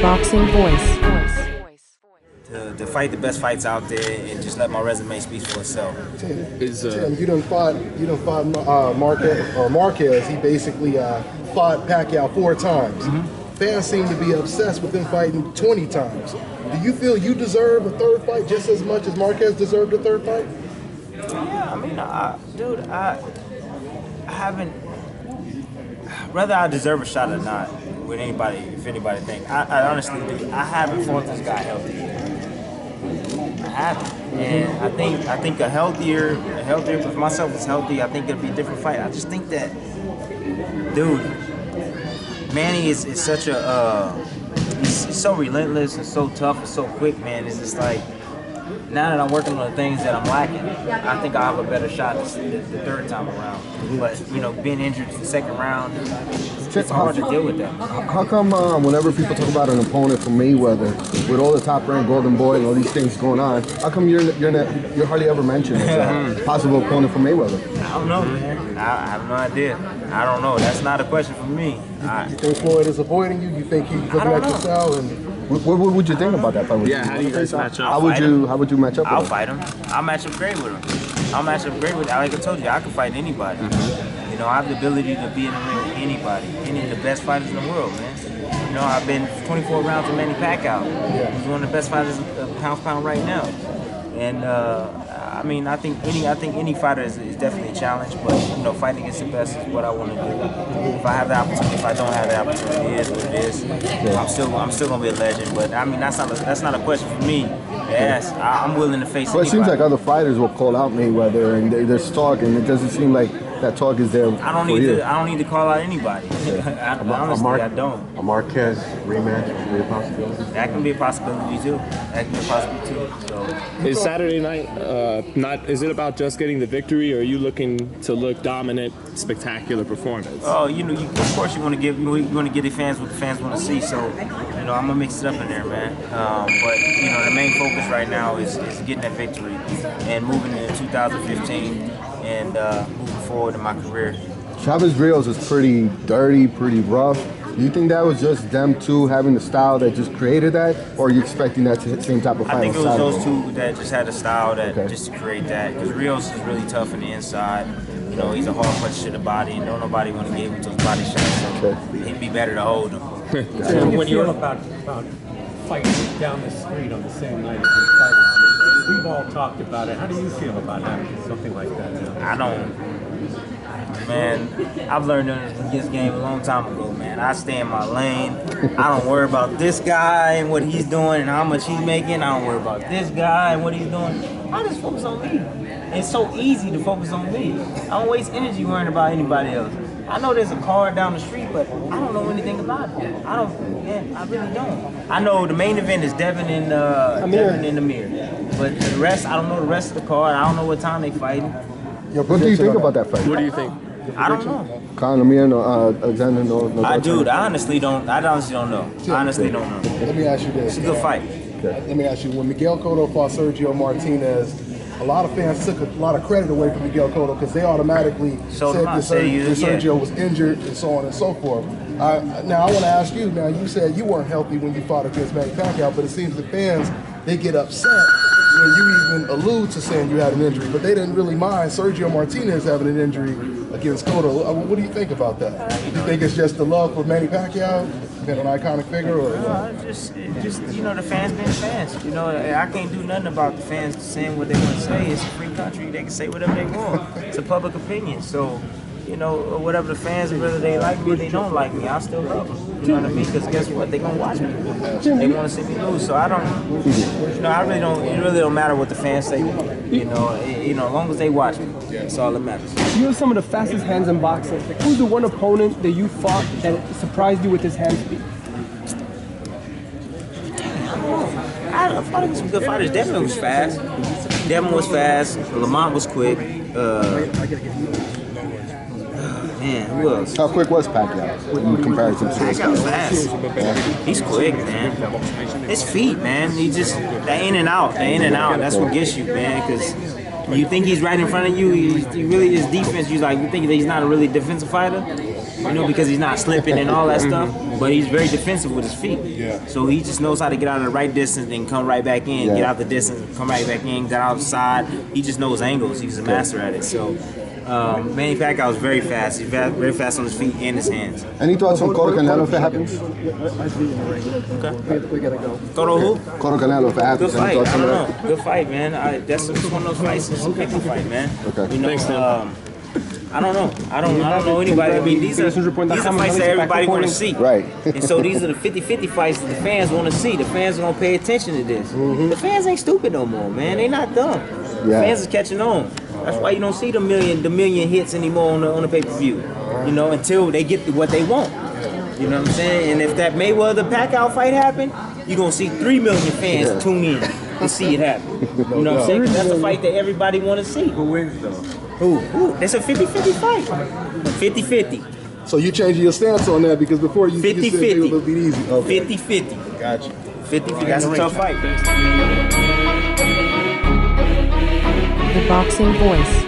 boxing voice. To fight the best fights out there and just let my resume speak for itself. Tim, you done fought Marquez. He basically fought Pacquiao 4 times. Fans seem to be obsessed with him fighting 20 times. Do you feel you deserve a 3rd fight just as much as Marquez deserved a 3rd fight? Yeah, I mean, dude, I haven't. Whether I deserve a shot or not, with anybody, if anybody think, I honestly do. I haven't fought this guy healthy. I haven't, and I think a healthier, if myself was healthy, I think it'd be a different fight. I just think that, dude, Manny is such a, he's so relentless and so tough and so quick, man. It's just like, now that I'm working on the things that I'm lacking, I think I'll have a better shot the 3rd time around. But, you know, being injured in the 2nd round, it's hard to deal with that. How come whenever people talk about an opponent from Mayweather, with all the top-ranked Golden Boy and all these things going on, how come you're hardly ever mentioned as a possible opponent for Mayweather? I don't know, man. I have no idea. I don't know. That's not a question for me. You think Floyd is avoiding you? You think he's looking at your style? What would you think about that fight? Yeah, how do you guys match up? How would you match up with him? I'll fight him. I'll match up great with him. I'll match up great with him. Like I told you, I can fight anybody. You know, I have the ability to be in the ring with anybody. Any of the best fighters in the world, man. You know, I've been 24 rounds with Manny Pacquiao. He's one of the best fighters pound for pound right now. And I mean, I think any fighter is definitely a challenge. But you know, fighting against the best is what I want to do. If I have the opportunity, if I don't have the opportunity, it is what it is. I'm still gonna be a legend. But I mean, that's not a question for me. Yes, I'm willing to face. Well, it seems like other fighters will call out Mayweather, and there's talk, and it doesn't seem like that talk is there. I don't need to call out anybody. Honestly, I don't. A Marquez rematch can be a possibility. That can be a possibility too. That can be a possibility too. So. Is Saturday night is it about just getting the victory, or are you looking to look dominant, spectacular performance? Oh, you know, of course you want to give the fans what the fans want to see. So, you know, I'm gonna mix it up in there, man. But you know, the main focus right now is getting that victory and moving into 2015 and moving forward in my career. Chavez Rios is pretty dirty, pretty rough. Do you think that was just them two having the style that just created that, or are you expecting that same type of fight? I think it was those two that just had a style that just to create that. Because Rios is really tough on the inside. You know, he's a hard punch to the body, and don't nobody want to give him those body shots. So it'd be better to hold him. How do you feel about fighting down the street on the same night as you're fighting? I mean, we've all talked about it. How do you feel about having something like that now? I don't. Man, I've learned this game a long time ago, man. I stay in my lane. I don't worry about this guy and what he's doing and how much he's making. I don't worry about this guy and what he's doing. I just focus on me. It's so easy to focus on me. I don't waste energy worrying about anybody else. I know there's a car down the street, but I don't know anything about it. I really don't. I know the main event is Devin and Amir. But the rest, I don't know the rest of the card. I don't know what time they fighting. What do you think about that fight? What do you think? I don't know. Conor Amir, Alexander, no. I honestly don't know. I honestly don't know. Let me ask you this. It's a good fight. Let me ask you, when Miguel Cotto fought Sergio Martinez, a lot of fans took a lot of credit away from Miguel Cotto because they automatically said that Sergio was injured and so on and so forth. Now, I want to ask you, now you said you weren't healthy when you fought against Manny Pacquiao, but it seems the fans, they get upset when you even allude to saying you had an injury, but they didn't really mind Sergio Martinez having an injury against Cotto. What do you think about that? Do you think it's just the love for Manny Pacquiao, being an iconic figure, or just you know, the fans being fans. You know, I can't do nothing about the fans saying what they want to say. It's a free country; they can say whatever they want. It's a public opinion. So, you know, whatever the fans, whether they like me or they don't like me, I still love them. You know what I mean? Because guess what? They're gonna watch me. They want to see me lose. So I don't. You know, I really don't. It really don't matter what the fans say. You know, as long as they watch me, that's all that matters. You have some of the fastest hands in boxing. Who's the one opponent that you fought that surprised you with his hand speed? I fought against some good fighters. Devin was fast. Lamont was quick. Man, who else? How quick was Pacquiao in comparison to Pacquiao was fast. He's quick, man. His feet, man. He just, they in and out. That's what gets you, man. Because you think he's right in front of you. He really is defense. You think that he's not a really defensive fighter. you know, because he's not slipping and all that stuff. But he's very defensive with his feet. Yeah. So he just knows how to get out of the right distance and come right back in. Get out the distance, come right back in. Get outside. He just knows angles. He's a master at it. So. Manny Pacquiao is very fast. He's very fast on his feet and his hands. Any thoughts on Cotto Canelo if it happens? Okay. We gotta go. Cotto who? Cotto Canelo if it happens. Good fight. I don't know. Good fight, man. That's one of those fights. It's a paper fight, man. Okay. You know, Thanks, Tim. I don't know. I don't know anybody. I mean, these are fights that everybody want to see. Right. And so these are the 50-50 fights that the fans want to see. The fans don't pay attention to this. The fans ain't stupid no more, man. They not dumb. The fans is catching on. That's why you don't see the million hits anymore on the pay-per-view. You know, until they get what they want. You know what I'm saying? And if that Mayweather-Pacquiao fight happened, you're going to see 3 million fans tune in to see it happen. You know what I'm saying? 'Cause that's a fight that everybody want to see. Who wins though? Who? That's a 50-50 fight. 50-50. So you changing your stance on that because before you said it was a little bit easy. Okay. 50-50. Gotcha. 50-50. That's a tough fight. The Boxing Voice.